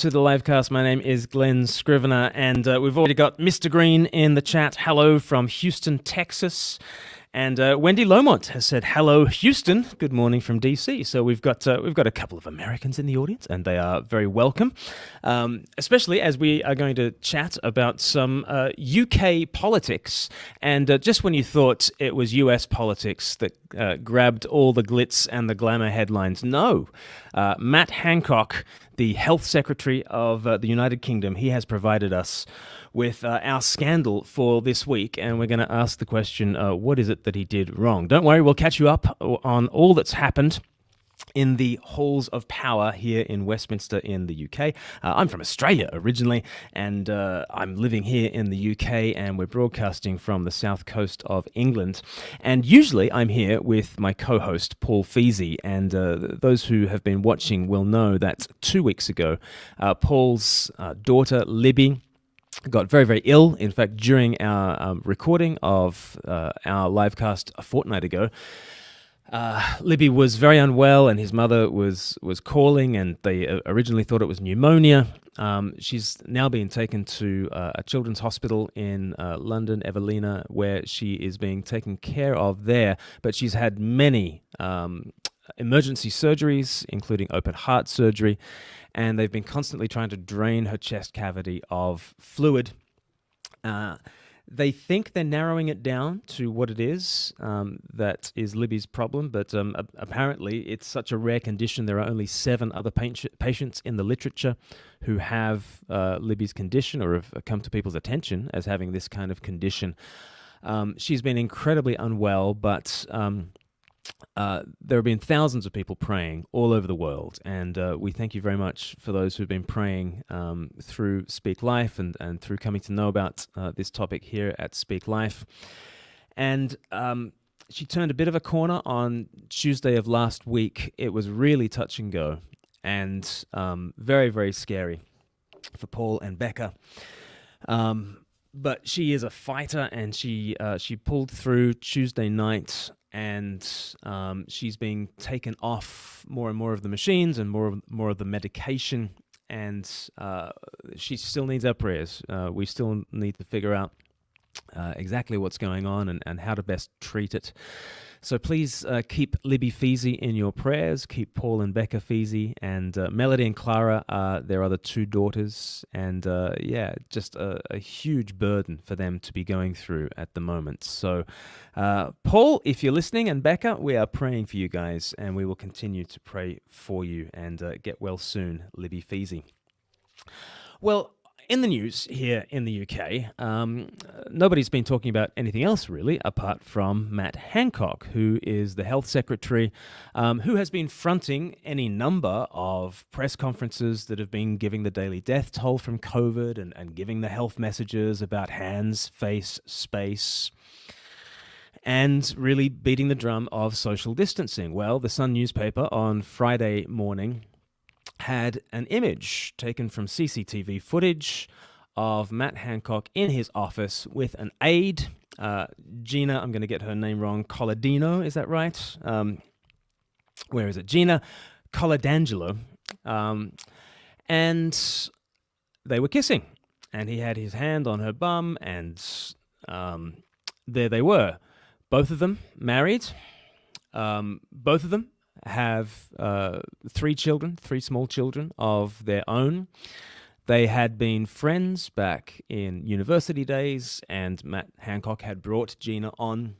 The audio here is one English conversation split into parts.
To the LIVEcast. My name is Glen Scrivener, and we've already got Mr. Green in the chat. Hello from Houston, Texas. And Wendy Lomont has said, hello, Houston. Good morning from DC. So we've got a couple of Americans in the audience, and they are very welcome, especially as we are going to chat about some UK politics. And just when you thought it was US politics that grabbed all the glitz and the glamour headlines, no. Matt Hancock, the Health Secretary of the United Kingdom, he has provided us with our scandal for this week, and we're going to ask the question, what is it that he did wrong? Don't worry, we'll catch you up on all that's happened in the halls of power here in Westminster in the UK. I'm from Australia originally, and I'm living here in the UK, and we're broadcasting from the south coast of England. And usually I'm here with my co-host, Paul Feasey, and those who have been watching will know that 2 weeks ago, Paul's daughter, Libby, got very, very ill. In fact, during our recording of our livecast a fortnight ago, Libby was very unwell, and his mother was calling, and they originally thought it was pneumonia. She's now being taken to a children's hospital in London, Evelina, where she is being taken care of there. But she's had many emergency surgeries, including open heart surgery, and they've been constantly trying to drain her chest cavity of fluid. They think they're narrowing it down to what it is that is Libby's problem, but apparently it's such a rare condition. There are only 7 other patients in the literature who have Libby's condition or have come to people's attention as having this kind of condition. She's been incredibly unwell, but there have been thousands of people praying all over the world, and we thank you very much for those who've been praying through Speak Life and through coming to know about this topic here at Speak Life. And she turned a bit of a corner on Tuesday of last week. It was really touch and go, and very, very scary for Paul and Becca. But she is a fighter, and she pulled through Tuesday night, and she's being taken off more and more of the machines and more of the medication, and she still needs our prayers. We still need to figure out exactly what's going on and how to best treat it. So please keep Libby Feasey in your prayers. Keep Paul and Becca Feasey, and Melody and Clara are their other 2 daughters. And just a huge burden for them to be going through at the moment. So Paul, if you're listening, and Becca, we are praying for you guys, and we will continue to pray for you, and get well soon, Libby Feasey. Well, in the news here in the UK, nobody's been talking about anything else really apart from Matt Hancock, who is the Health Secretary, who has been fronting any number of press conferences that have been giving the daily death toll from COVID and giving the health messages about hands, face, space, and really beating the drum of social distancing. Well, the Sun newspaper on Friday morning had an image taken from CCTV footage of Matt Hancock in his office with an aide, Gina, I'm going to get her name wrong, Coladino, is that right? Where is it? Gina Coladangelo. And they were kissing, and he had his hand on her bum, and there they were. Both of them married. Both of them have 3 children, 3 small children of their own. They had been friends back in university days, and Matt Hancock had brought Gina on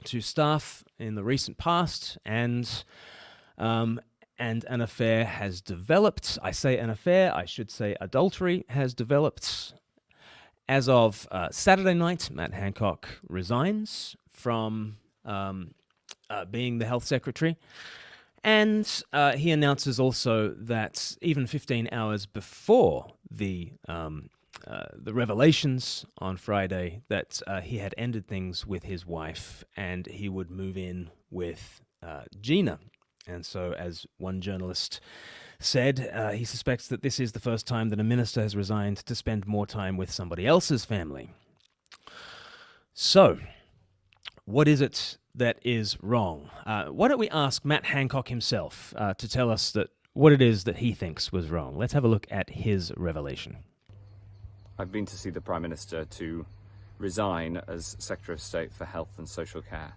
to staff in the recent past, and an affair has developed. I say an affair, I should say adultery has developed. As of Saturday night, Matt Hancock resigns from being the health secretary. And he announces also that even 15 hours before the revelations on Friday, that he had ended things with his wife and he would move in with Gina. And so, as one journalist said, he suspects that this is the first time that a minister has resigned to spend more time with somebody else's family. So, what is it that is wrong? Why don't we ask Matt Hancock himself to tell us that what it is that he thinks was wrong. Let's have a look at his revelation. I've been to see the Prime Minister to resign as Secretary of State for Health and Social Care.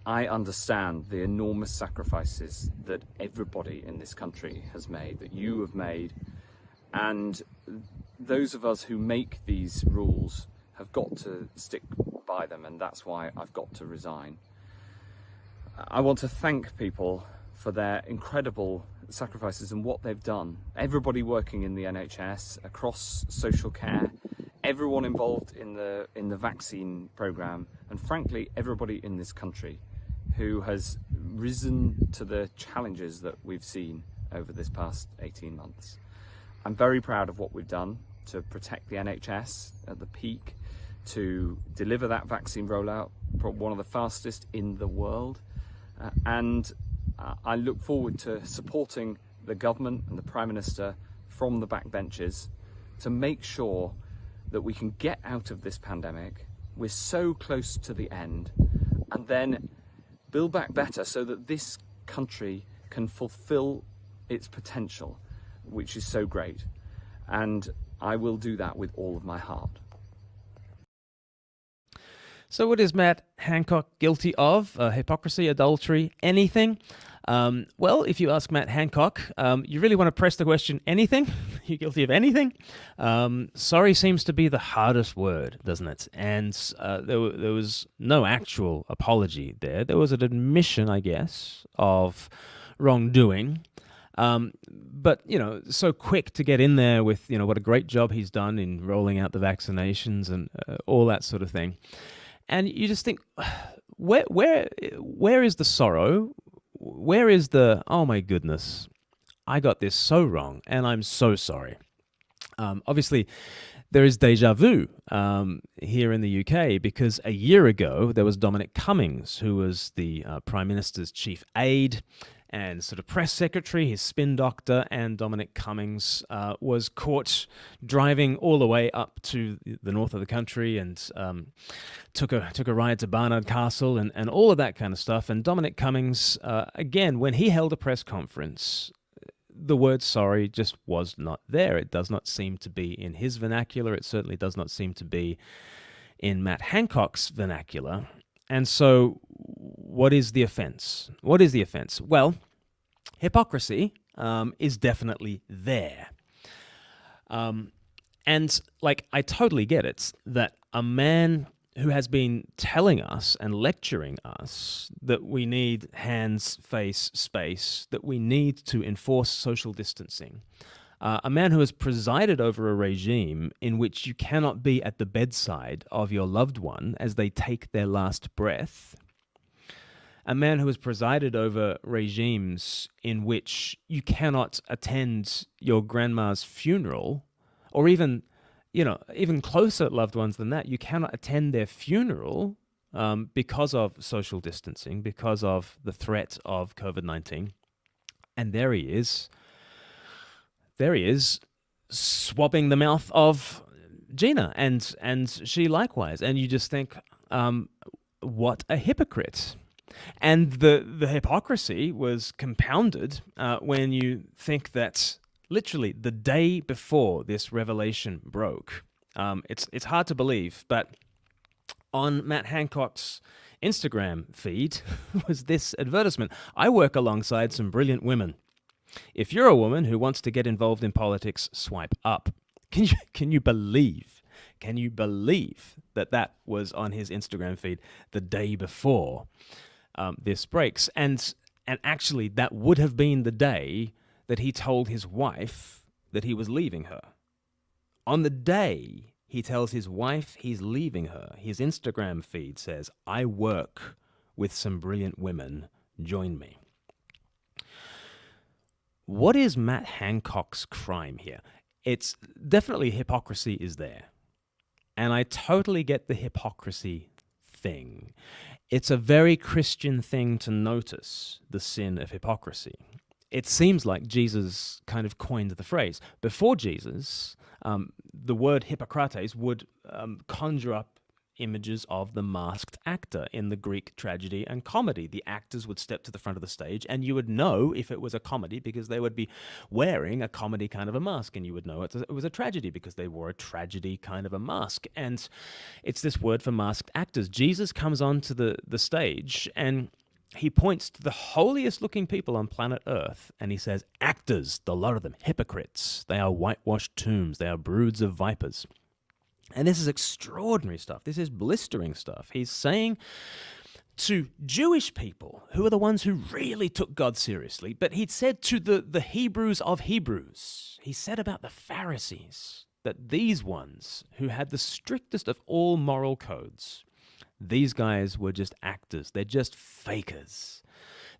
I understand the enormous sacrifices that everybody in this country has made, that you have made, and those of us who make these rules have got to stick by them, and that's why I've got to resign. I want to thank people for their incredible sacrifices and what they've done. Everybody working in the NHS, across social care, everyone involved in the vaccine programme, and frankly everybody in this country who has risen to the challenges that we've seen over this past 18 months. I'm very proud of what we've done to protect the NHS at the peak, to deliver that vaccine rollout, one of the fastest in the world, and I look forward to supporting the government and the Prime Minister from the backbenches to make sure that we can get out of this pandemic. We're so close to the end, and then build back better so that this country can fulfill its potential, which is so great. And I will do that with all of my heart. So what is Matt Hancock guilty of? Hypocrisy, adultery, anything? Well, if you ask Matt Hancock, you really want to press the question, anything? You guilty of anything? Sorry seems to be the hardest word, doesn't it? And there was no actual apology there. There was an admission, I guess, of wrongdoing. But, so quick to get in there with, what a great job he's done in rolling out the vaccinations and all that sort of thing. And you just think, where is the sorrow? Where is the, oh my goodness, I got this so wrong and I'm so sorry. Obviously, there is deja vu here in the UK because a year ago there was Dominic Cummings, who was the Prime Minister's chief aide and sort of press secretary, his spin doctor, and Dominic Cummings was caught driving all the way up to the north of the country and took a ride to Barnard Castle and all of that kind of stuff. And Dominic Cummings, again, when he held a press conference, the word sorry just was not there. It does not seem to be in his vernacular. It certainly does not seem to be in Matt Hancock's vernacular. And so what is the offense? What is the offense? Well, hypocrisy is definitely there. And I totally get it that a man who has been telling us and lecturing us that we need hands, face, space, that we need to enforce social distancing, a man who has presided over a regime in which you cannot be at the bedside of your loved one as they take their last breath, a man who has presided over regimes in which you cannot attend your grandma's funeral, or even closer loved ones than that, you cannot attend their funeral because of social distancing, because of the threat of COVID-19. And there he is, swabbing the mouth of Gina, and she likewise. And you just think, what a hypocrite. And the hypocrisy was compounded when you think that literally the day before this revelation broke, it's hard to believe, but on Matt Hancock's Instagram feed was this advertisement. I work alongside some brilliant women. If you're a woman who wants to get involved in politics, swipe up. Can you believe? Can you believe that was on his Instagram feed the day before this breaks? And actually, that would have been the day that he told his wife that he was leaving her. On the day he tells his wife he's leaving her, his Instagram feed says, "I work with some brilliant women. Join me." What is Matt Hancock's crime here? It's definitely hypocrisy is there. And I totally get the hypocrisy thing. It's a very Christian thing to notice the sin of hypocrisy. It seems like Jesus kind of coined the phrase. Before Jesus, the word Hippocrates would conjure up images of the masked actor in the Greek tragedy and comedy. The actors would step to the front of the stage, and you would know if it was a comedy because they would be wearing a comedy kind of a mask, and you would know it was a tragedy because they wore a tragedy kind of a mask. And it's this word for masked actors. Jesus comes onto the stage, and he points to the holiest looking people on planet Earth, and he says, actors, the lot of them, hypocrites. They are whitewashed tombs. They are broods of vipers. And this is extraordinary stuff. This is blistering stuff. He's saying to Jewish people, who are the ones who really took God seriously, but he'd said to the Hebrews of Hebrews, he said about the Pharisees, that these ones who had the strictest of all moral codes, these guys were just actors. They're just fakers.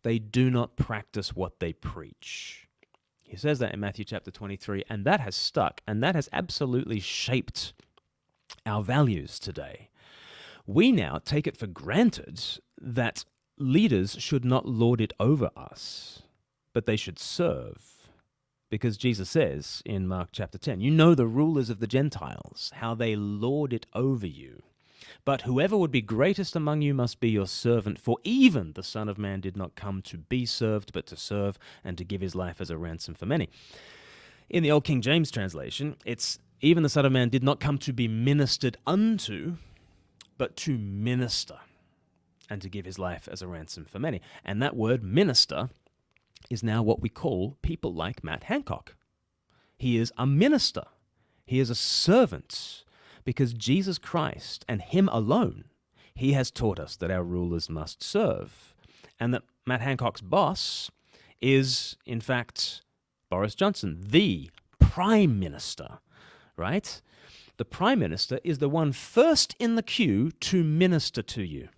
They do not practice what they preach. He says that in Matthew chapter 23, and that has stuck, and that has absolutely shaped our values today. We now take it for granted that leaders should not lord it over us, but they should serve. Because Jesus says in Mark chapter 10, you know the rulers of the Gentiles, how they lord it over you. But whoever would be greatest among you must be your servant, for even the Son of Man did not come to be served, but to serve and to give his life as a ransom for many. In the Old King James translation, it's even the Son of Man did not come to be ministered unto, but to minister and to give his life as a ransom for many. And that word minister is now what we call people like Matt Hancock. He is a minister. He is a servant because Jesus Christ and him alone, he has taught us that our rulers must serve. And that Matt Hancock's boss is, in fact, Boris Johnson, the Prime Minister. Right? The Prime Minister is the one first in the queue to minister to you,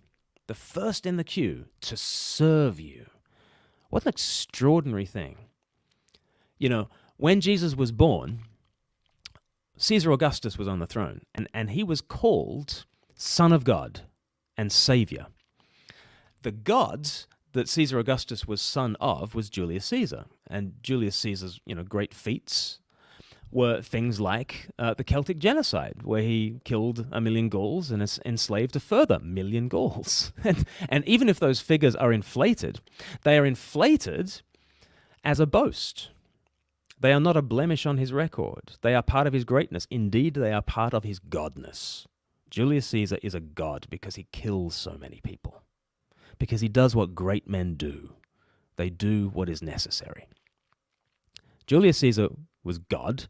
the first in the queue to serve you. What an extraordinary thing. You know, when Jesus was born, Caesar Augustus was on the throne, and he was called Son of God and Savior. The God that Caesar Augustus was son of was Julius Caesar, and Julius Caesar's, great feats were things like the Celtic genocide, where he killed 1 million Gauls and enslaved a further 1 million Gauls. And even if those figures are inflated, they are inflated as a boast. They are not a blemish on his record. They are part of his greatness. Indeed, they are part of his godness. Julius Caesar is a god because he kills so many people, because he does what great men do. They do what is necessary. Julius Caesar was God.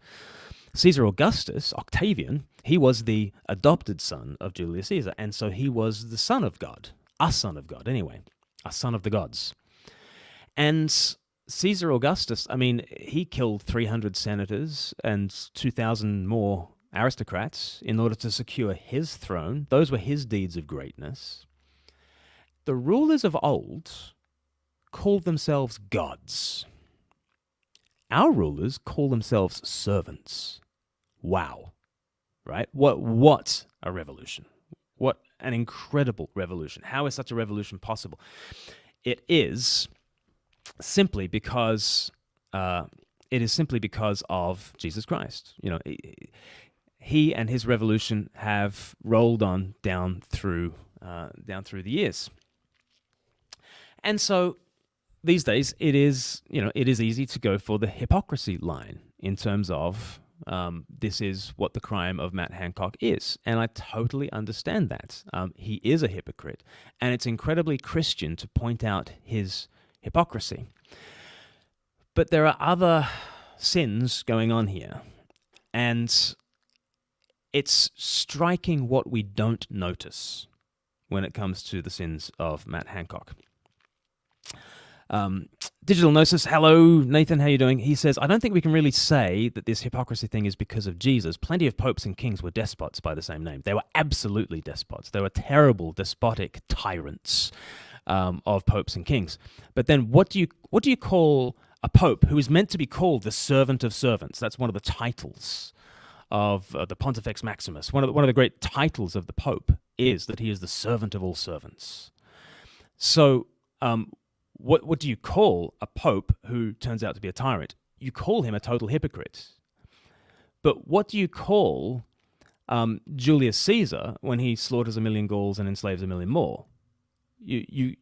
Caesar Augustus, Octavian, he was the adopted son of Julius Caesar, and so he was the son of God, a son of God anyway, a son of the gods. And Caesar Augustus, he killed 300 senators and 2,000 more aristocrats in order to secure his throne. Those were his deeds of greatness. The rulers of old called themselves gods. Our rulers call themselves servants. Wow. Right? What a revolution. What an incredible revolution. How is such a revolution possible? It is simply because of Jesus Christ. He and his revolution have rolled on down through the years. And so these days, it is easy to go for the hypocrisy line in terms of this is what the crime of Matt Hancock is. And I totally understand that. He is a hypocrite, and it's incredibly Christian to point out his hypocrisy. But there are other sins going on here, and it's striking what we don't notice when it comes to the sins of Matt Hancock. Digital Gnosis, hello, Nathan, how you doing? He says, I don't think we can really say that this hypocrisy thing is because of Jesus. Plenty of popes and kings were despots by the same name. They were absolutely despots. They were terrible, despotic tyrants of popes and kings. But then what do you call a pope who is meant to be called the servant of servants? That's one of the titles of the Pontifex Maximus. One of the great titles of the pope is that he is the servant of all servants. So, what do you call a pope who turns out to be a tyrant? You call him a total hypocrite. But what do you call Julius Caesar, when he slaughters 1 million Gauls and enslaves 1 million more, you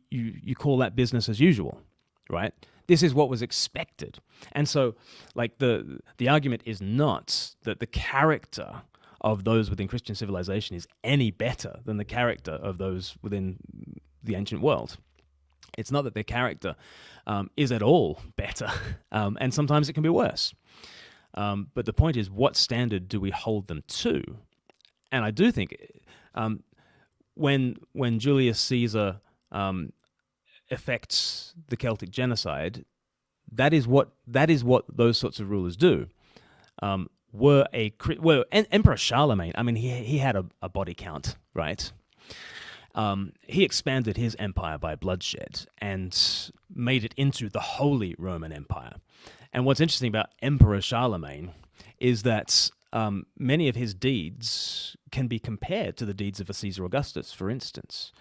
call that business as usual, right? This is what was expected. And so, like, the argument is not that the character of those within Christian civilization is any better than the character of those within the ancient world. It's not that their character is at all better, and sometimes it can be worse. But the point is, what standard do we hold them to? And I do think when Julius Caesar effects the Celtic genocide, that is what those sorts of rulers do. Emperor Charlemagne, I mean, he had a body count, right? He expanded his empire by bloodshed and made it into the Holy Roman Empire. And what's interesting about Emperor Charlemagne is that many of his deeds can be compared to the deeds of a Caesar Augustus, for instance.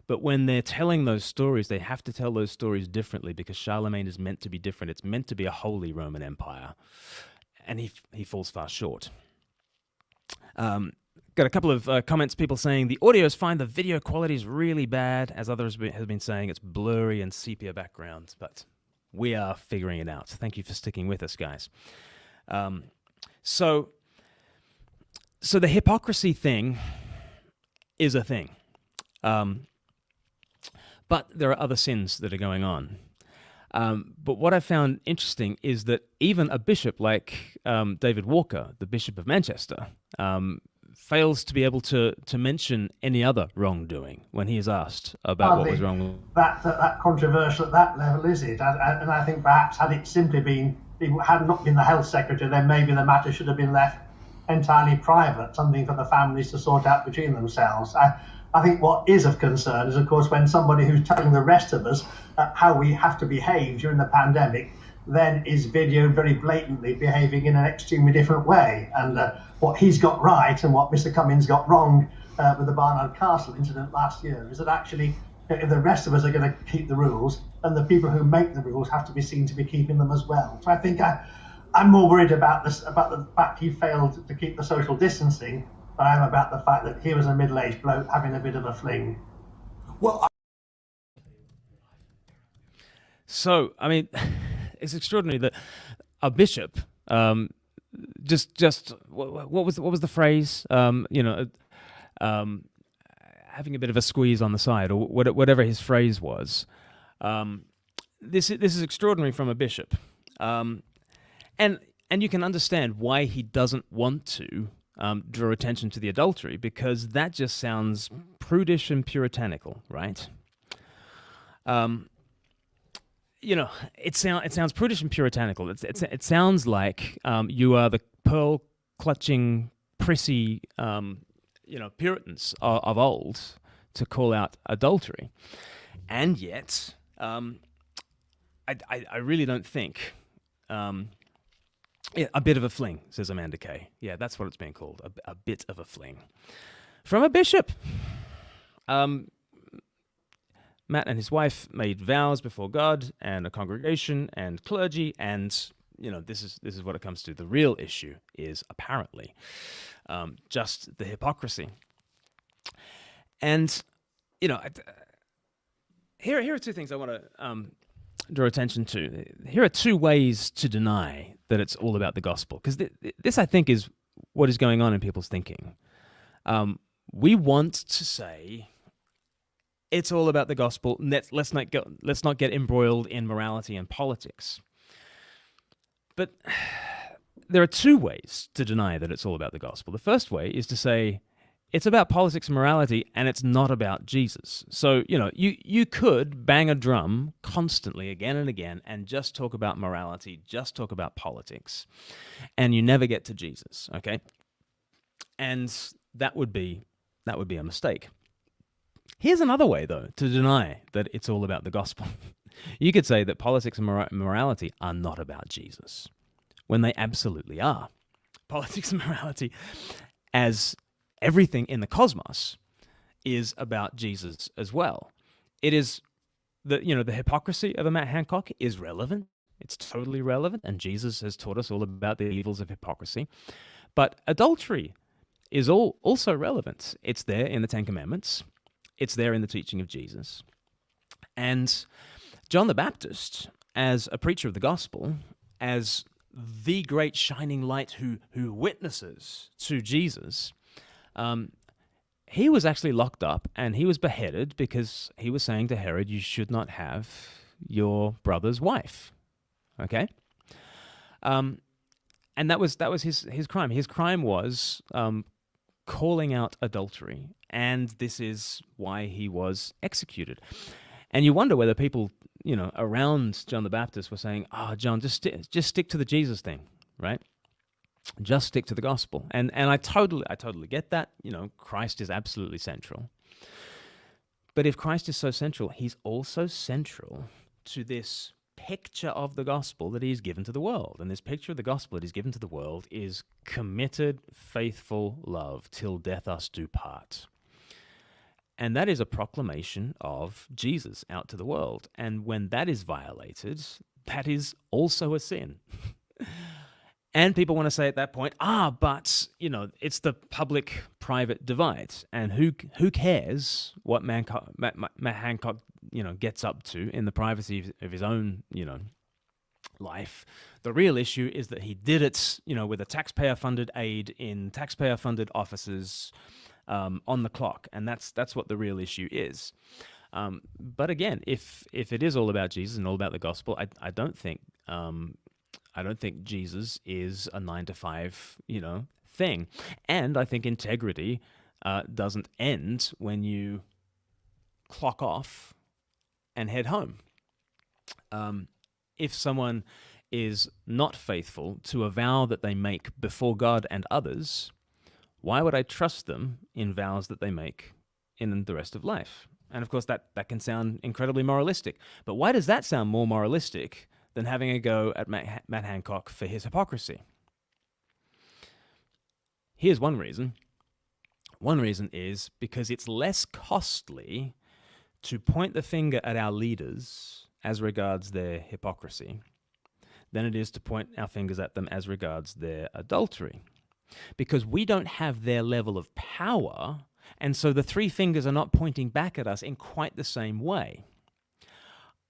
But when they're telling those stories, they have to tell those stories differently because Charlemagne is meant to be different. It's meant to be a Holy Roman Empire. And he falls far short. Got a couple of comments, people saying the audio is fine, the video quality is really bad, as others have been saying it's blurry and sepia background, but we are figuring it out. Thank you for sticking with us, guys. So the hypocrisy thing is a thing. But there are other sins that are going on. But what I found interesting is that even a bishop like David Walker, the Bishop of Manchester, fails to be able to mention any other wrongdoing when he is asked about what was wrong. That controversial at that level, is it? And I think perhaps had it simply been, had not been the health secretary, then maybe the matter should have been left entirely private, something for the families to sort out between themselves. I think what is of concern is, of course, when somebody who's telling the rest of us how we have to behave during the pandemic then is videoed very blatantly behaving in an extremely different way. And what he's got right and what Mr. Cummins got wrong with the Barnard Castle incident last year is that actually if the rest of us are going to keep the rules, then the people who make the rules have to be seen to be keeping them as well. So I think I'm more worried about the fact he failed to keep the social distancing than I am about the fact that he was a middle-aged bloke having a bit of a fling. Well, So, I mean, it's extraordinary that a bishop just what was the phrase? Having a bit of a squeeze on the side, or whatever his phrase was. This is extraordinary from a bishop, and you can understand why he doesn't want to draw attention to the adultery, because that just sounds prudish and puritanical, right? It sounds prudish and puritanical. It sounds like you are the pearl-clutching, prissy, Puritans of old to call out adultery, and yet I really don't think. A bit of a fling, says Amanda Kay. Yeah, that's what it's being called, a bit of a fling. From a bishop. Matt and his wife made vows before God and a congregation and clergy, and this is what it comes to. The real issue is apparently just the hypocrisy. And here are two things I want to draw attention to. Here are two ways to deny that it's all about the gospel, because this I think is what is going on in people's thinking. We want to say it's all about the gospel. Let's not get embroiled in morality and politics. But there are two ways to deny that it's all about the gospel. The first way is to say it's about politics and morality, and it's not about Jesus. So, you could bang a drum constantly again and again and just talk about morality, just talk about politics, and you never get to Jesus, okay? And that would be a mistake. Here's another way, though, to deny that it's all about the gospel. You could say that politics and morality are not about Jesus, when they absolutely are. Politics and morality, as everything in the cosmos, is about Jesus as well. It is the hypocrisy of a Matt Hancock is relevant. It's totally relevant, and Jesus has taught us all about the evils of hypocrisy. But adultery is also relevant. It's there in the Ten Commandments. It's there in the teaching of Jesus. And John the Baptist, as a preacher of the gospel, as the great shining light who witnesses to Jesus, he was actually locked up and he was beheaded because he was saying to Herod, you should not have your brother's wife. Okay? And that was his crime. His crime was calling out adultery, and this is why he was executed. And you wonder whether people, around John the Baptist were saying, John, just stick to the Jesus thing, right? Just stick to the gospel. And I totally get that. Christ is absolutely central. But if Christ is so central, he's also central to this picture of the gospel that he's given to the world. And this picture of the gospel that he's given to the world is committed, faithful love till death us do part. And that is a proclamation of Jesus out to the world. And when that is violated, that is also a sin. And people want to say at that point, but, it's the public-private divide. And who cares what Matt Hancock, gets up to in the privacy of his own, life? The real issue is that he did it, with a taxpayer-funded aid in taxpayer-funded offices, on the clock, and that's what the real issue is. But again, if it is all about Jesus and all about the gospel, I don't think Jesus is a 9-to-5 thing, and I think integrity doesn't end when you clock off and head home. If someone is not faithful to a vow that they make before God and others, why would I trust them in vows that they make in the rest of life? And of course, that can sound incredibly moralistic. But why does that sound more moralistic than having a go at Matt Hancock for his hypocrisy? Here's one reason. One reason is because it's less costly to point the finger at our leaders as regards their hypocrisy than it is to point our fingers at them as regards their adultery. Because we don't have their level of power, and so the three fingers are not pointing back at us in quite the same way.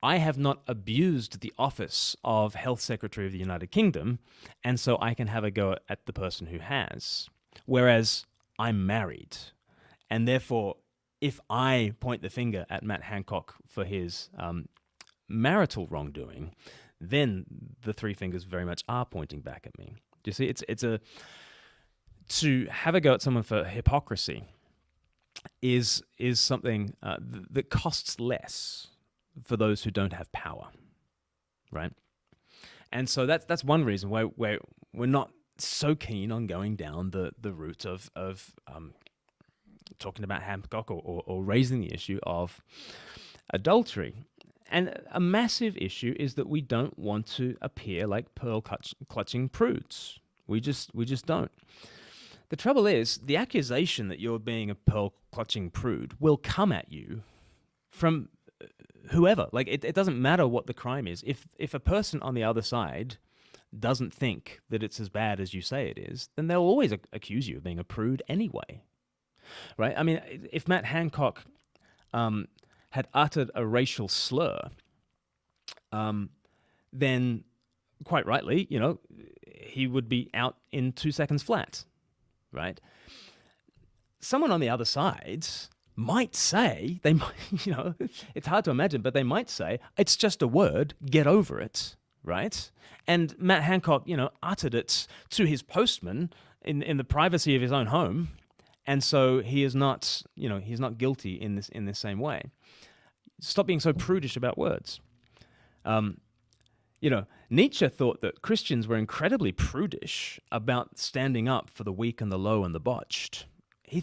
I have not abused the office of Health Secretary of the United Kingdom, and so I can have a go at the person who has. Whereas I'm married, and therefore, if I point the finger at Matt Hancock for his marital wrongdoing, then the three fingers very much are pointing back at me. Do you see? To have a go at someone for hypocrisy is something that costs less for those who don't have power, right? And so that's one reason why we're not so keen on going down the route of talking about Hancock or raising the issue of adultery. And a massive issue is that we don't want to appear like pearl-clutching prudes. We just don't. The trouble is, the accusation that you're being a pearl-clutching prude will come at you from whoever. Like, it doesn't matter what the crime is. If a person on the other side doesn't think that it's as bad as you say it is, then they'll always accuse you of being a prude anyway, right? I mean, if Matt Hancock had uttered a racial slur, then quite rightly, he would be out in 2 seconds flat, right? Someone on the other side might say, it's hard to imagine, but they might say, it's just a word, get over it, right? And Matt Hancock, uttered it to his postman in the privacy of his own home, and so he is not, he's not guilty in this same way. Stop being so prudish about words. Nietzsche thought that Christians were incredibly prudish about standing up for the weak and the low and the botched. He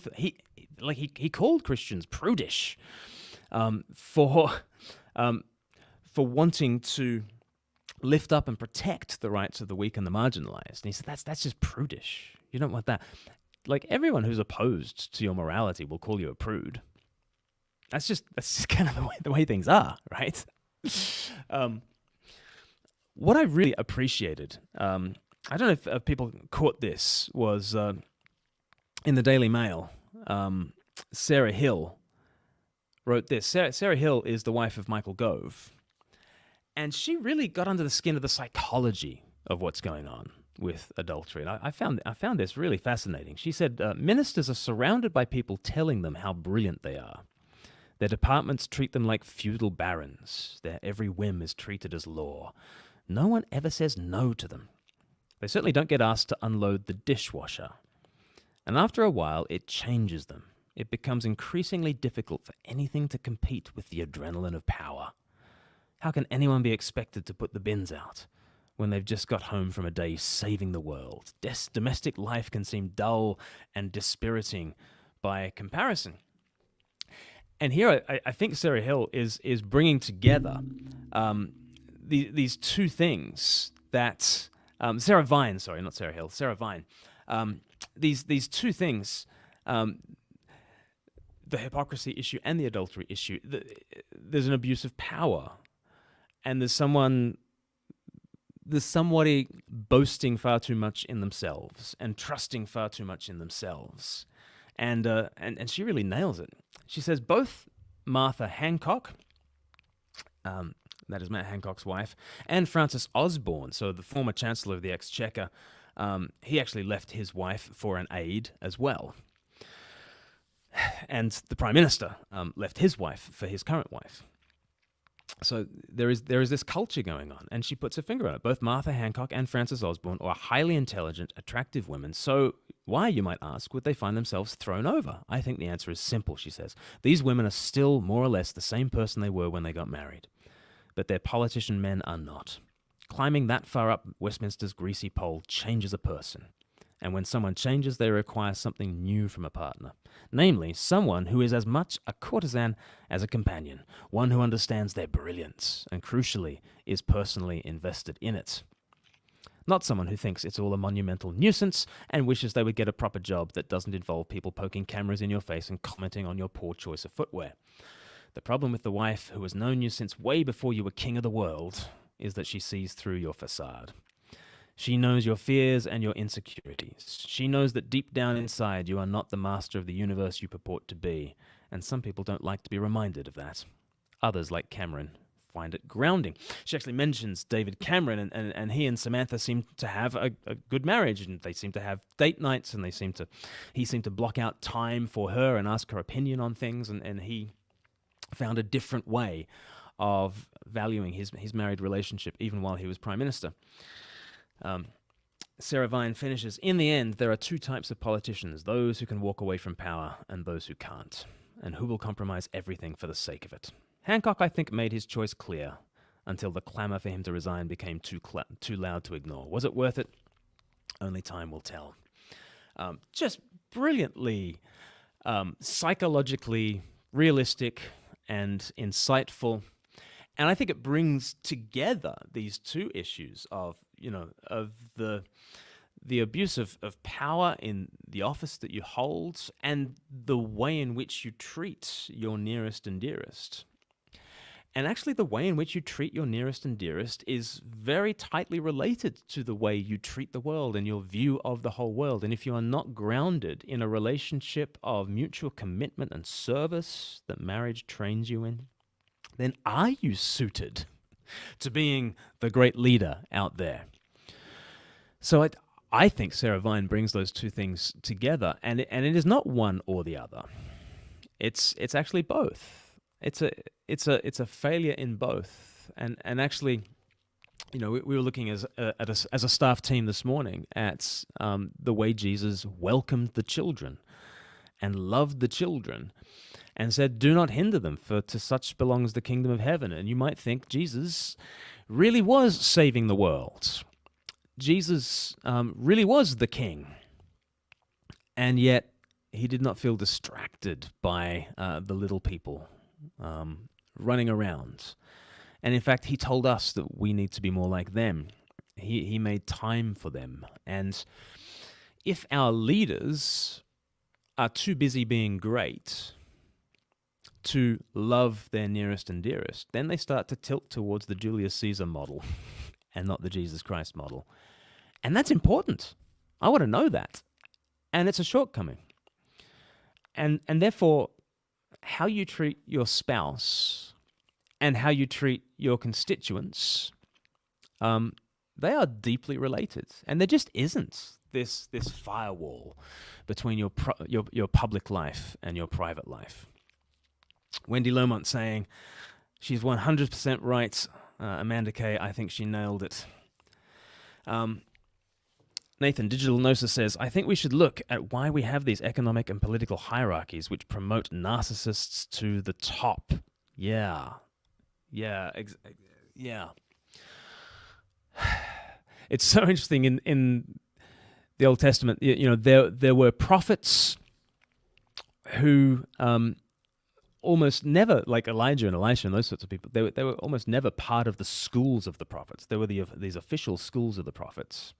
called Christians prudish for wanting to lift up and protect the rights of the weak and the marginalized. And he said that's just prudish. You don't want that. Like, everyone who's opposed to your morality will call you a prude. That's just kind of the way things are, right? What I really appreciated, I don't know if people caught this, was in the Daily Mail, Sarah Hill wrote this. Sarah Hill is the wife of Michael Gove, and she really got under the skin of the psychology of what's going on with adultery. And I found this really fascinating. She said, ministers are surrounded by people telling them how brilliant they are. Their departments treat them like feudal barons. Their every whim is treated as law. No one ever says no to them. They certainly don't get asked to unload the dishwasher. And after a while, it changes them. It becomes increasingly difficult for anything to compete with the adrenaline of power. How can anyone be expected to put the bins out when they've just got home from a day saving the world? Domestic life can seem dull and dispiriting by comparison. And here I think Sarah Hill is bringing together these two things that Sarah Vine, sorry, not Sarah Hill, Sarah Vine. These two things, the hypocrisy issue and the adultery issue. There's an abuse of power, and there's somebody boasting far too much in themselves and trusting far too much in themselves, and she really nails it. She says both Martha Hancock, that is Matt Hancock's wife, and Francis Osborne, so the former Chancellor of the Exchequer, he actually left his wife for an aide as well. And the Prime Minister left his wife for his current wife. So there is this culture going on, and she puts her finger on it. Both Martha Hancock and Frances Osborne are highly intelligent, attractive women. So why, you might ask, would they find themselves thrown over? I think the answer is simple, she says. These women are still more or less the same person they were when they got married, but their politician men are not. Climbing that far up Westminster's greasy pole changes a person. And when someone changes, they require something new from a partner. Namely, someone who is as much a courtesan as a companion, one who understands their brilliance and, crucially, is personally invested in it. Not someone who thinks it's all a monumental nuisance and wishes they would get a proper job that doesn't involve people poking cameras in your face and commenting on your poor choice of footwear. The problem with the wife who has known you since way before you were king of the world is that she sees through your facade. She knows your fears and your insecurities. She knows that deep down inside you are not the master of the universe you purport to be, and some people don't like to be reminded of that. Others, like Cameron, find it grounding. She actually mentions David Cameron, and he and Samantha seem to have a good marriage, and they seem to have date nights, and he seemed to block out time for her and ask her opinion on things, and he found a different way of valuing his married relationship even while he was Prime Minister. Sarah Vine finishes, in the end, there are two types of politicians, those who can walk away from power and those who can't, and who will compromise everything for the sake of it. Hancock, I think, made his choice clear until the clamour for him to resign became too loud to ignore. Was it worth it? Only time will tell. Just brilliantly, psychologically realistic and insightful. And I think it brings together these two issues of the abuse of power in the office that you hold and the way in which you treat your nearest and dearest. And actually the way in which you treat your nearest and dearest is very tightly related to the way you treat the world and your view of the whole world. And if you are not grounded in a relationship of mutual commitment and service that marriage trains you in, then are you suited to being the great leader out there? So I think Sarah Vine brings those two things together, and it is not one or the other. It's actually both. It's a failure in both, and actually, we were looking as a staff team this morning at the way Jesus welcomed the children and loved the children, and said, "Do not hinder them, for to such belongs the kingdom of heaven." And you might think Jesus really was saving the world. Jesus really was the king. And yet he did not feel distracted by the little people running around. And in fact, he told us that we need to be more like them. He made time for them. And if our leaders are too busy being great to love their nearest and dearest, then they start to tilt towards the Julius Caesar model and not the Jesus Christ model. And that's important. I want to know that. And it's a shortcoming. And therefore, how you treat your spouse and how you treat your constituents, they are deeply related, and there just isn't this firewall between your public life and your private life. Wendy Lomont saying she's 100% right. Amanda Kay, I think she nailed it. Nathan, Digital Gnosis says, I think we should look at why we have these economic and political hierarchies which promote narcissists to the top. Yeah. It's so interesting in the Old Testament, there were prophets who almost never, like Elijah and Elisha and those sorts of people, they were almost never part of the schools of the prophets. They were these official schools of the prophets.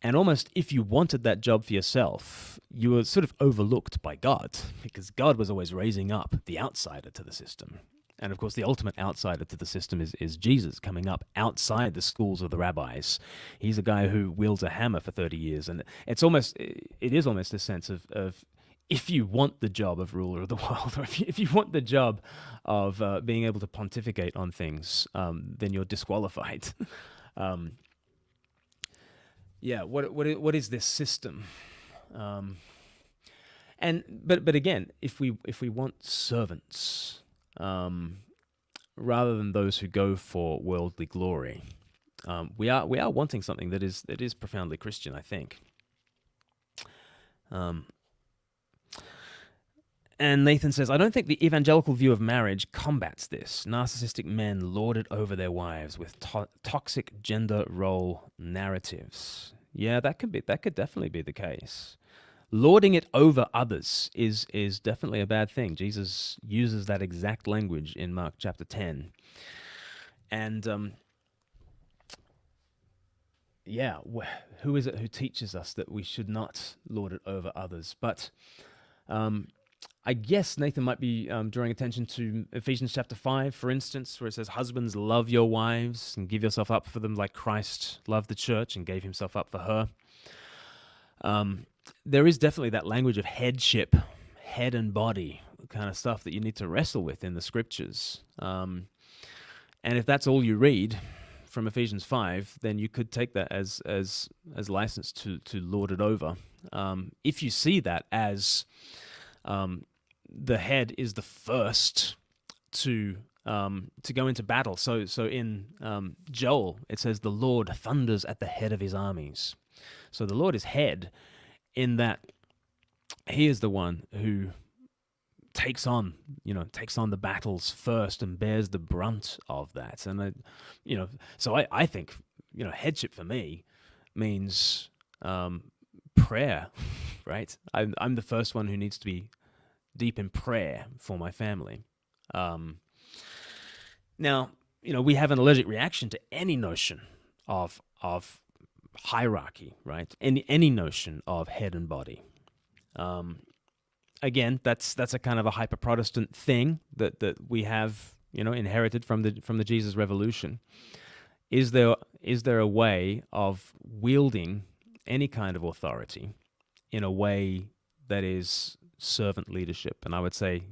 And almost if you wanted that job for yourself, you were sort of overlooked by God, because God was always raising up the outsider to the system. And of course, the ultimate outsider to the system is Jesus, coming up outside the schools of the rabbis. He's a guy who wields a hammer for 30 years. And it is almost a sense of if you want the job of ruler of the world, or if you want the job of being able to pontificate on things, then you're disqualified. What is this system? But again, if we want servants, rather than those who go for worldly glory, we are wanting something that is profoundly Christian, I think. And Nathan says, I don't think the evangelical view of marriage combats this. Narcissistic men lord it over their wives with toxic gender role narratives. Yeah, that could definitely be the case. Lording it over others is definitely a bad thing. Jesus uses that exact language in Mark chapter 10. And who is it who teaches us that we should not lord it over others? But I guess Nathan might be drawing attention to Ephesians chapter 5, for instance, where it says, husbands, love your wives and give yourself up for them like Christ loved the church and gave himself up for her. There is definitely that language of headship, head and body kind of stuff that you need to wrestle with in the scriptures. And if that's all you read from Ephesians 5, then you could take that as license to lord it over. If you see that as the head is the first to go into battle. So in Joel, it says the Lord thunders at the head of his armies. So the Lord is head in that he is the one who takes on the battles first and bears the brunt of that. And so I think headship for me means prayer, right? I'm the first one who needs to be deep in prayer for my family. Now, we have an allergic reaction to any notion of hierarchy, right? Any notion of head and body. Again, that's a kind of a hyper-Protestant thing that we have, inherited from the Jesus Revolution. Is there a way of wielding any kind of authority in a way that is servant leadership? And I would say,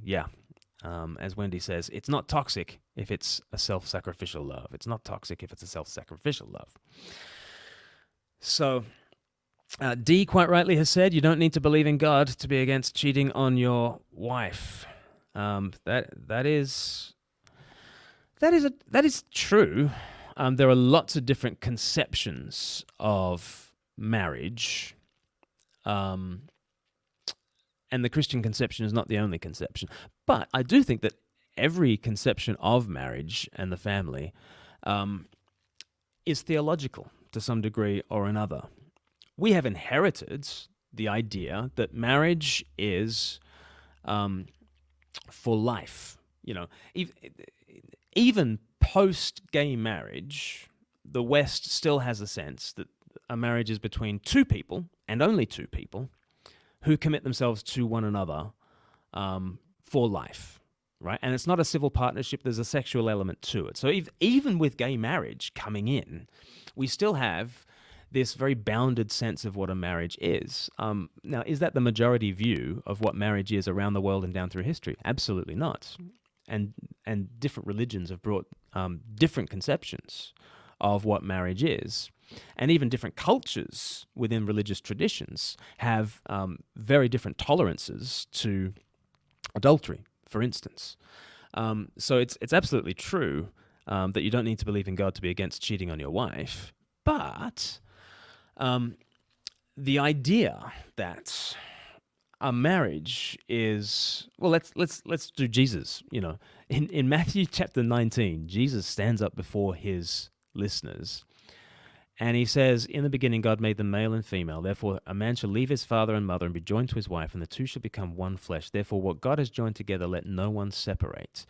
as Wendy says, it's not toxic if it's a self-sacrificial love. It's not toxic if it's a self-sacrificial love. So, D quite rightly has said, you don't need to believe in God to be against cheating on your wife. That is true. There are lots of different conceptions of marriage, and the Christian conception is not the only conception. But I do think that every conception of marriage and the family is theological to some degree or another. We have inherited the idea that marriage is for life. Even post-gay marriage, the West still has a sense that a marriage is between two people, and only two people, who commit themselves to one another for life, right? And it's not a civil partnership, there's a sexual element to it. So even with gay marriage coming in, we still have this very bounded sense of what a marriage is. Now, is that the majority view of what marriage is around the world and down through history? Absolutely not. And different religions have brought different conceptions of what marriage is. And even different cultures within religious traditions have very different tolerances to adultery, for instance. So it's absolutely true that you don't need to believe in God to be against cheating on your wife. But the idea that a marriage is, well, let's do Jesus. You know, in Matthew chapter 19, Jesus stands up before his listeners, and he says, "In the beginning, God made them male and female. Therefore, a man shall leave his father and mother and be joined to his wife, and the two shall become one flesh. Therefore, what God has joined together, let no one separate."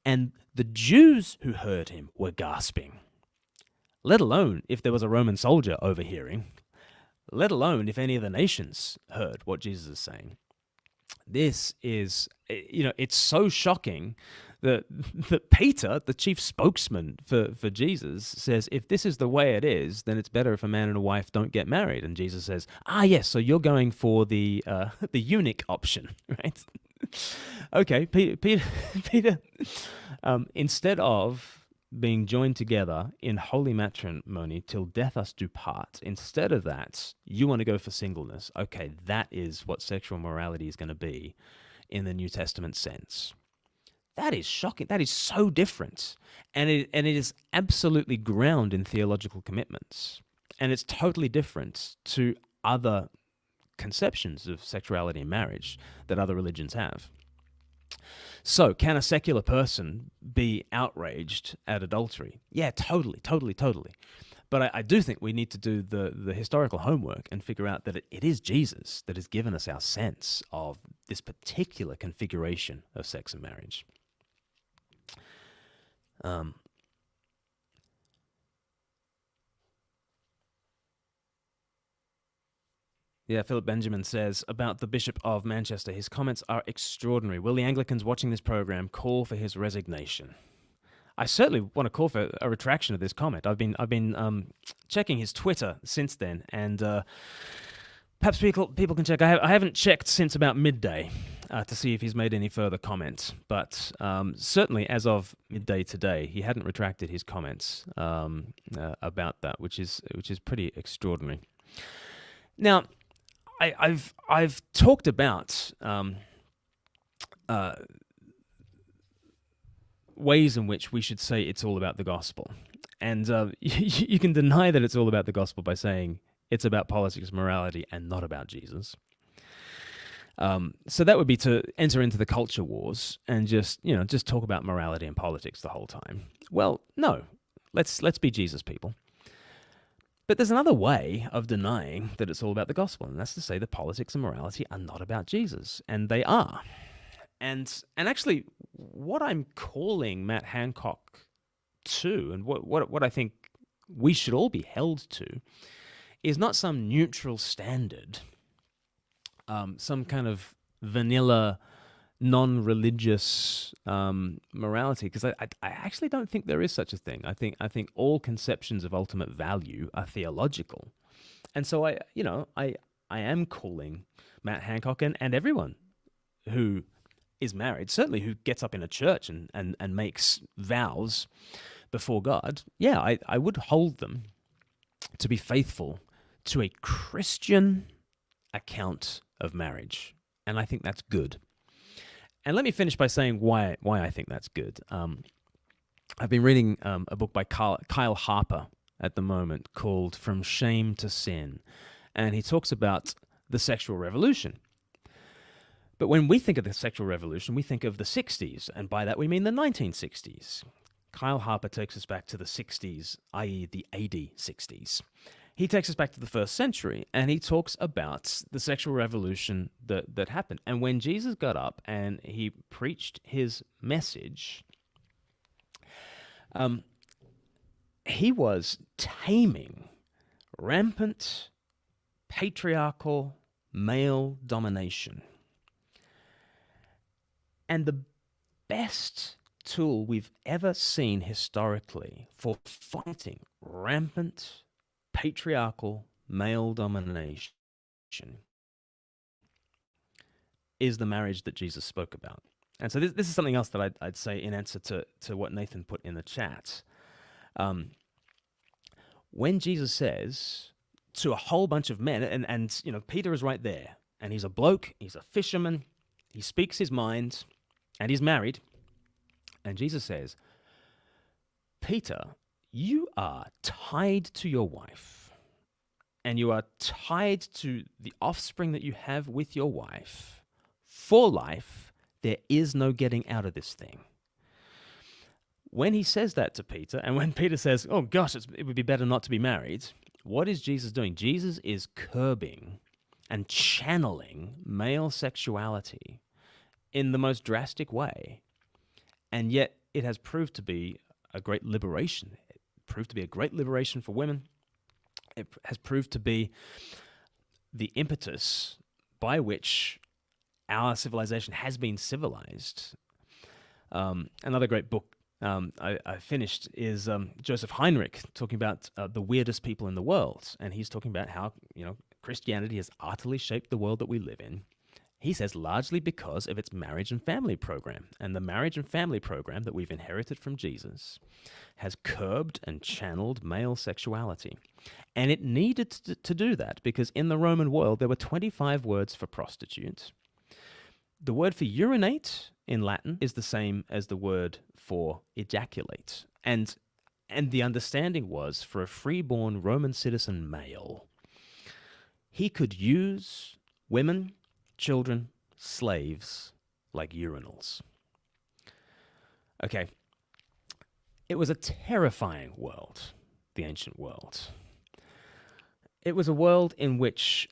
And the Jews who heard him were gasping, let alone if there was a Roman soldier overhearing, let alone if any of the nations heard what Jesus is saying. This is, it's so shocking that Peter, the chief spokesman for Jesus, says, if this is the way it is, then it's better if a man and a wife don't get married. And Jesus says, yes, so you're going for the eunuch option, right? Okay, Peter, instead of being joined together in holy matrimony till death us do part, instead of that, you want to go for singleness. Okay, that is what sexual morality is going to be in the New Testament sense. That is shocking. That is so different. And it is absolutely ground in theological commitments. And it's totally different to other conceptions of sexuality and marriage that other religions have. So, can a secular person be outraged at adultery? Yeah, totally. But I do think we need to do the historical homework and figure out that it is Jesus that has given us our sense of this particular configuration of sex and marriage. Yeah, Philip Benjamin says, about the Bishop of Manchester, his comments are extraordinary. Will the Anglicans watching this program call for his resignation? I certainly want to call for a retraction of this comment. I've been checking his Twitter since then, and perhaps people can check. I haven't checked since about midday to see if he's made any further comments, but certainly as of midday today, he hadn't retracted his comments about that, which is pretty extraordinary. Now, I've talked about ways in which we should say it's all about the gospel, and you can deny that it's all about the gospel by saying it's about politics, morality, and not about Jesus. So that would be to enter into the culture wars and just talk about morality and politics the whole time. Well, no, let's be Jesus people. But there's another way of denying that it's all about the gospel, and that's to say that politics and morality are not about Jesus, and they are. And actually, what I'm calling Matt Hancock to, and what I think we should all be held to, is not some neutral standard, some kind of vanilla, non-religious morality, because I actually don't think there is such a thing. I think all conceptions of ultimate value are theological, and so I am calling Matt Hancock and everyone who is married, certainly who gets up in a church and makes vows before God. Yeah, I would hold them to be faithful to a Christian account of marriage, and I think that's good. And let me finish by saying why I think that's good. I've been reading a book by Kyle Harper at the moment called From Shame to Sin, and he talks about the sexual revolution. But when we think of the sexual revolution, we think of the 60s, and by that we mean the 1960s. Kyle Harper takes us back to the 60s, i.e. the AD 60s. He takes us back to the first century, and he talks about the sexual revolution that happened. And when Jesus got up and he preached his message, he was taming rampant patriarchal male domination. And the best tool we've ever seen historically for fighting rampant patriarchal male domination is the marriage that Jesus spoke about. And so this is something else that I'd say in answer to what Nathan put in the chat. When Jesus says to a whole bunch of men, and Peter is right there, and he's a bloke, he's a fisherman, he speaks his mind, and he's married, and Jesus says, Peter, you are tied to your wife, and you are tied to the offspring that you have with your wife for life. There is no getting out of this thing. When he says that to Peter, and when Peter says, oh gosh, it would be better not to be married, what is Jesus doing? Jesus is curbing and channeling male sexuality in the most drastic way. And yet it has proved to be a great liberation. It proved to be a great liberation for women. It has proved to be the impetus by which our civilization has been civilized. Another great book I finished is Joseph Heinrich talking about the weirdest people in the world. And he's talking about how, Christianity has utterly shaped the world that we live in. He says largely because of its marriage and family program. And the marriage and family program that we've inherited from Jesus has curbed and channeled male sexuality. And it needed to do that because in the Roman world, there were 25 words for prostitute. The word for urinate in Latin is the same as the word for ejaculate. And the understanding was for a freeborn Roman citizen male, he could use women, children, slaves like urinals. Okay. It was a terrifying world, the ancient world. It was a world in which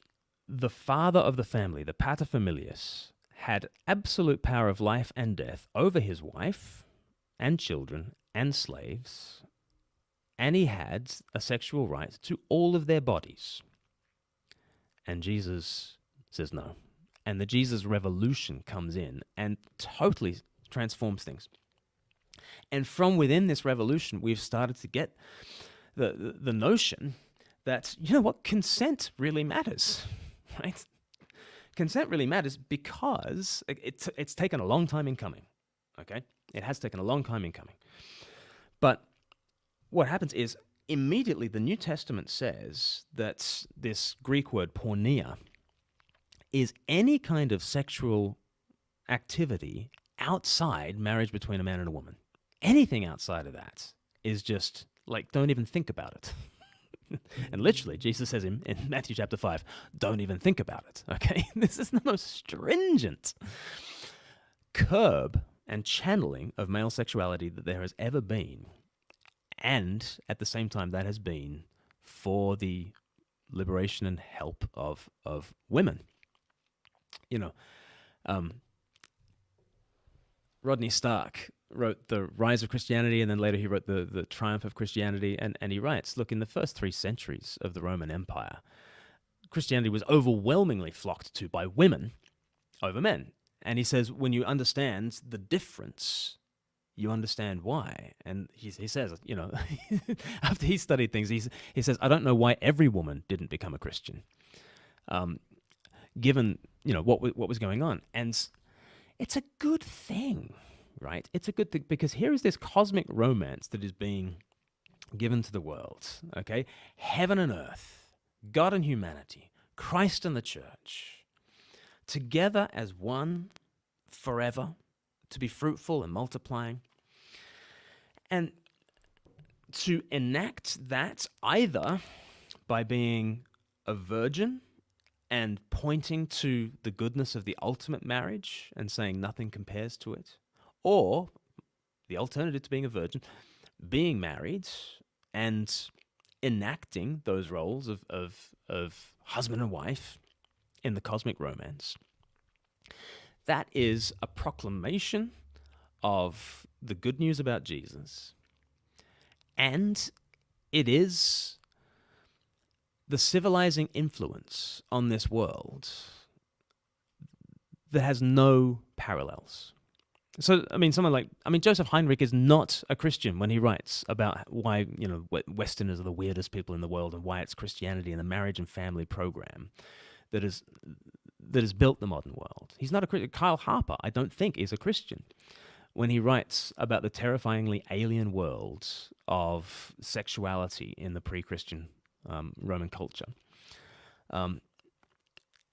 the father of the family, the paterfamilias, had absolute power of life and death over his wife and children and slaves, and he had a sexual right to all of their bodies. And Jesus says no. And the Jesus revolution comes in and totally transforms things. And from within this revolution, we've started to get the notion that, consent really matters, right? Consent really matters because it's taken a long time in coming, okay? It has taken a long time in coming. But what happens is immediately the New Testament says that this Greek word porneia is any kind of sexual activity outside marriage between a man and a woman. Anything outside of that is just like, don't even think about it. And literally, Jesus says in Matthew chapter 5, don't even think about it, okay? This is the most stringent curb and channeling of male sexuality that there has ever been. And at the same time, that has been for the liberation and help of women. Rodney Stark wrote The Rise of Christianity, and then later he wrote the Triumph of Christianity, and he writes, look, in the first 3 centuries of the Roman Empire, Christianity was overwhelmingly flocked to by women over men. And he says, when you understand the difference, you understand why. And he says, after he studied things, he says, I don't know why every woman didn't become a Christian, given, what was going on. And it's a good thing, right? It's a good thing because here is this cosmic romance that is being given to the world, okay? Heaven and earth, God and humanity, Christ and the church, together as one forever, to be fruitful and multiplying. And to enact that either by being a virgin and pointing to the goodness of the ultimate marriage and saying nothing compares to it, or the alternative to being a virgin, being married and enacting those roles of husband and wife in the cosmic romance. That is a proclamation of the good news about Jesus, and it is the civilizing influence on this world that has no parallels. So, Joseph Heinrich is not a Christian when he writes about why, Westerners are the weirdest people in the world and why it's Christianity and the marriage and family program that has built the modern world. He's not a Christian. Kyle Harper, I don't think, is a Christian when he writes about the terrifyingly alien world of sexuality in the pre-Christian Roman culture. And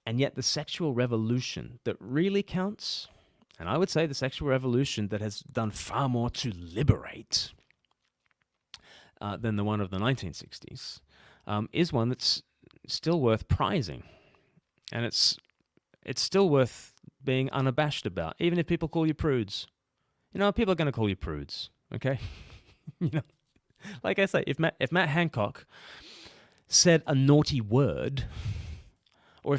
yet the sexual revolution that really counts, and I would say the sexual revolution that has done far more to liberate than the one of the 1960s, is one that's still worth prizing. And it's still worth being unabashed about, even if people call you prudes. People are going to call you prudes, okay? Like I say, if Matt Hancock said a naughty word, or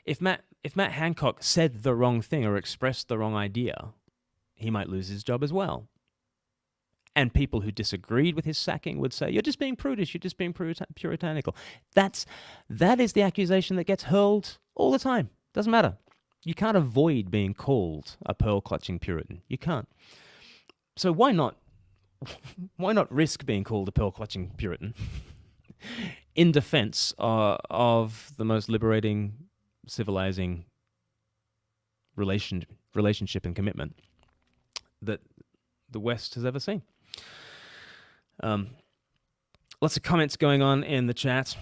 if Matt Hancock said the wrong thing or expressed the wrong idea, he might lose his job as well. And people who disagreed with his sacking would say, "You're just being prudish. You're just being puritanical." That is the accusation that gets hurled all the time. Doesn't matter. You can't avoid being called a pearl-clutching Puritan. You can't. So why not risk being called a pearl-clutching Puritan in defense of the most liberating, civilizing relationship and commitment that the West has ever seen? Lots of comments going on in the chat.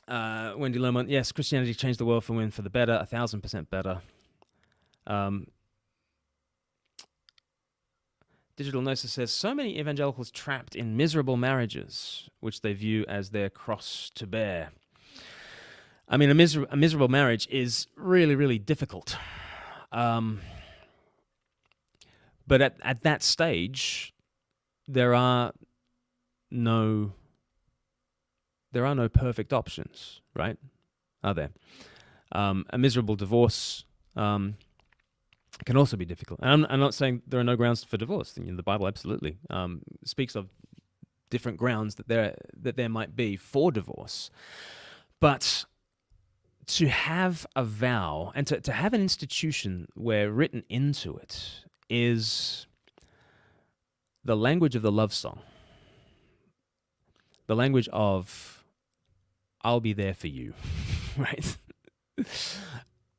Wendy Lomont, yes, Christianity changed the world for women for the better, 1,000% better. Digital Gnosis says, so many evangelicals trapped in miserable marriages, which they view as their cross to bear. I mean, a miserable marriage is really, really difficult. But at that stage, there are no perfect options, right? Are there? A miserable divorce can also be difficult. And I'm not saying there are no grounds for divorce. The Bible absolutely speaks of different grounds that there might be for divorce. But to have a vow and to have an institution where written into it is the language of the love song, the language of "I'll be there for you," right?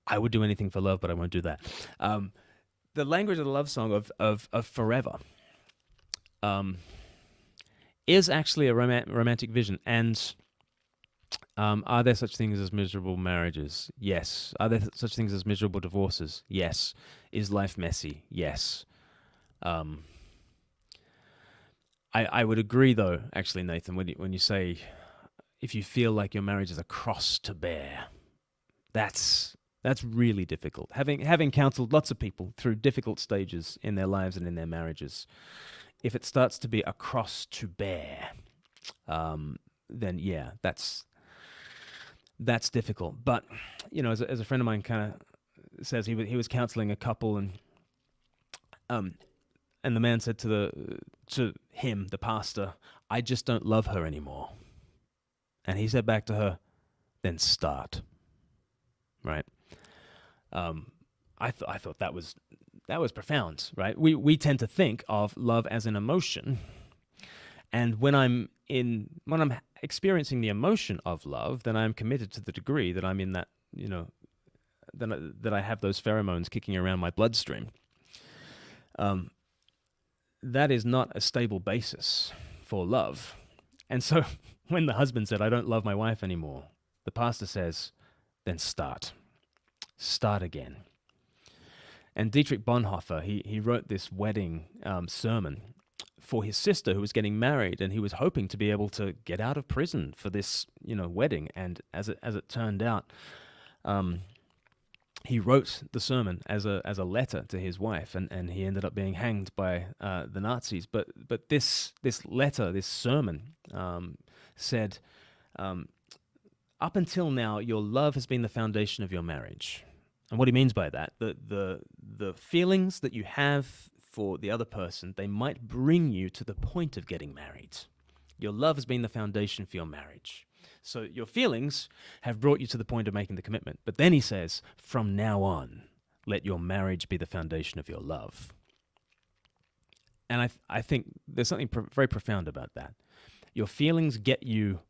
I would do anything for love, but I won't do that. The language of the love song of forever is actually a romantic vision. And are there such things as miserable marriages? Yes. Are there such things as miserable divorces? Yes. Is life messy? Yes. I would agree, though, actually, Nathan, when you say if you feel like your marriage is a cross to bear, that's really difficult. Having counseled lots of people through difficult stages in their lives and in their marriages, if it starts to be a cross to bear, then yeah, that's difficult. But as a friend of mine kind of says, he was counseling a couple, and the man said to him, the pastor, "I just don't love her anymore." And he said back to her, "Then start." Right? I thought that was profound, right? We tend to think of love as an emotion, and when I'm experiencing the emotion of love, then I'm committed to the degree that I'm in that, that I have those pheromones kicking around my bloodstream. That is not a stable basis for love. And so when the husband said, "I don't love my wife anymore," the pastor says, "Then start again." And Dietrich Bonhoeffer, he wrote this wedding sermon for his sister who was getting married, and he was hoping to be able to get out of prison for this, wedding. And as it turned out, he wrote the sermon as a letter to his wife, and he ended up being hanged by the Nazis. But this letter, this sermon, said, up until now, your love has been the foundation of your marriage. And what he means by that, the feelings that you have for the other person, they might bring you to the point of getting married. Your love has been the foundation for your marriage. So your feelings have brought you to the point of making the commitment. But then he says, from now on, let your marriage be the foundation of your love. And I think there's something very profound about that. Your feelings get you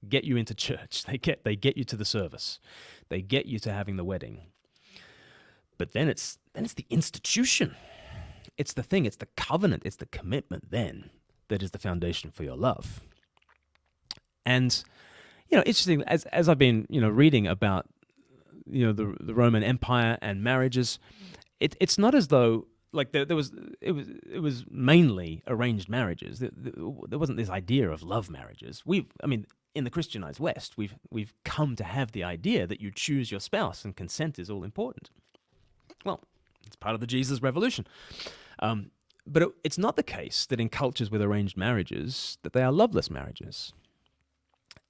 into church. They get you to the service. They get you to having the wedding. But then it's the institution. It's the thing. It's the covenant. It's the commitment then that is the foundation for your love. And interesting, as I've been reading about the Roman Empire and marriages, it's not as though like it was mainly arranged marriages. There wasn't this idea of love marriages. In the Christianized West, we've come to have the idea that you choose your spouse and consent is all important. Well, it's part of the Jesus revolution. But it's not the case that in cultures with arranged marriages that they are loveless marriages.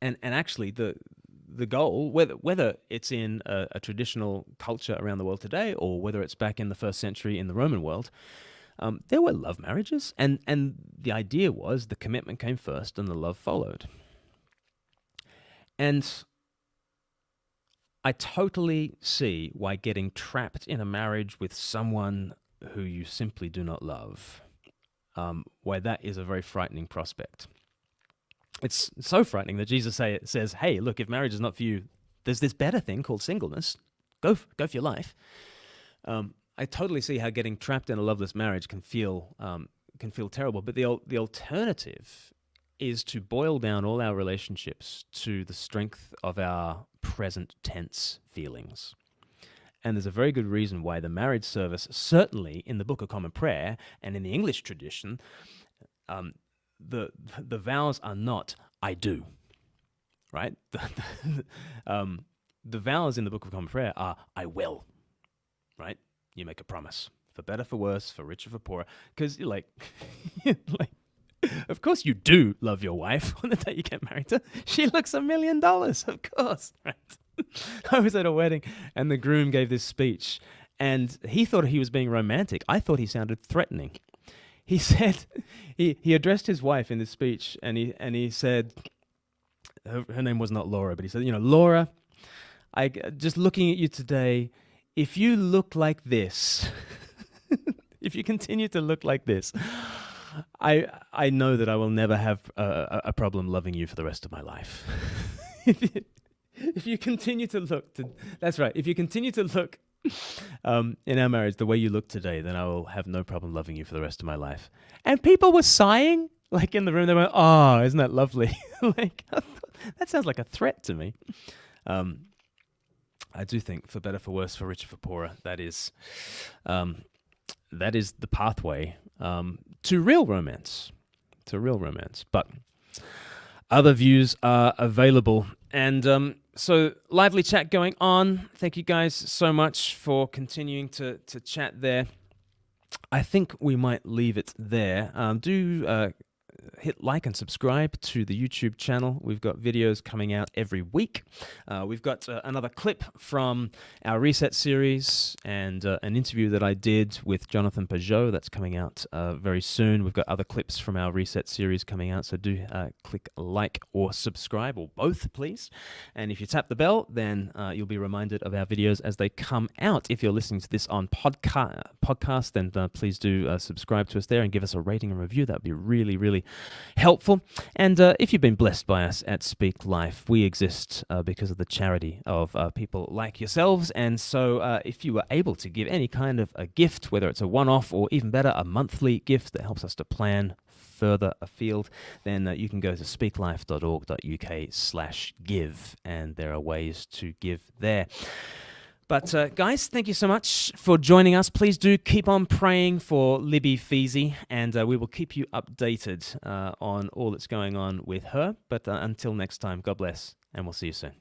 And actually the goal, whether it's in a traditional culture around the world today or whether it's back in the first century in the Roman world, there were love marriages. And the idea was the commitment came first and the love followed. And I totally see why getting trapped in a marriage with someone who you simply do not love, why that is a very frightening prospect. It's so frightening that Jesus says, hey, look, if marriage is not for you, there's this better thing called singleness. Go for your life. I totally see how getting trapped in a loveless marriage can feel terrible. But the alternative is to boil down all our relationships to the strength of our present tense feelings. And there's a very good reason why the marriage service, certainly in the Book of Common Prayer and in the English tradition, the vows are not "I do," right? The vows in the Book of Common Prayer are "I will," right? You make a promise, for better, for worse, for richer, for poorer, because of course you do love your wife on the day you get married to her. She looks $1 million, of course, right? I was at a wedding and the groom gave this speech and he thought he was being romantic. I thought he sounded threatening. He said, he addressed his wife in this speech and he said, her name was not Laura, but he said, Laura, I just looking at you today, if you look like this, if you continue to look like this, I know that I will never have a problem loving you for the rest of my life. If you continue to look, that's right. If you continue to look in our marriage the way you look today, then I will have no problem loving you for the rest of my life. And people were sighing, like in the room. They went, "Oh, isn't that lovely?" Like that sounds like a threat to me. I do think, for better, for worse, for richer, for poorer, that is the pathway to real romance. But other views are available. And so lively chat going on. Thank you guys so much for continuing to chat there. I think we might leave it there. Do hit like and subscribe to the YouTube channel. We've got videos coming out every week. We've got another clip from our Reset series and an interview that I did with Jonathan Pajot that's coming out very soon. We've got other clips from our Reset series coming out, so do click like or subscribe, or both, please. And if you tap the bell, then you'll be reminded of our videos as they come out. If you're listening to this on podcast, then please do subscribe to us there and give us a rating and review. That would be really, really helpful. And if you've been blessed by us at Speak Life, we exist because of the charity of people like yourselves. And so if you were able to give any kind of a gift, whether it's a one-off or even better, a monthly gift that helps us to plan further afield, then you can go to speaklife.org.uk/give, and there are ways to give there. But guys, thank you so much for joining us. Please do keep on praying for Libby Feasy, and we will keep you updated on all that's going on with her. But until next time, God bless, and we'll see you soon.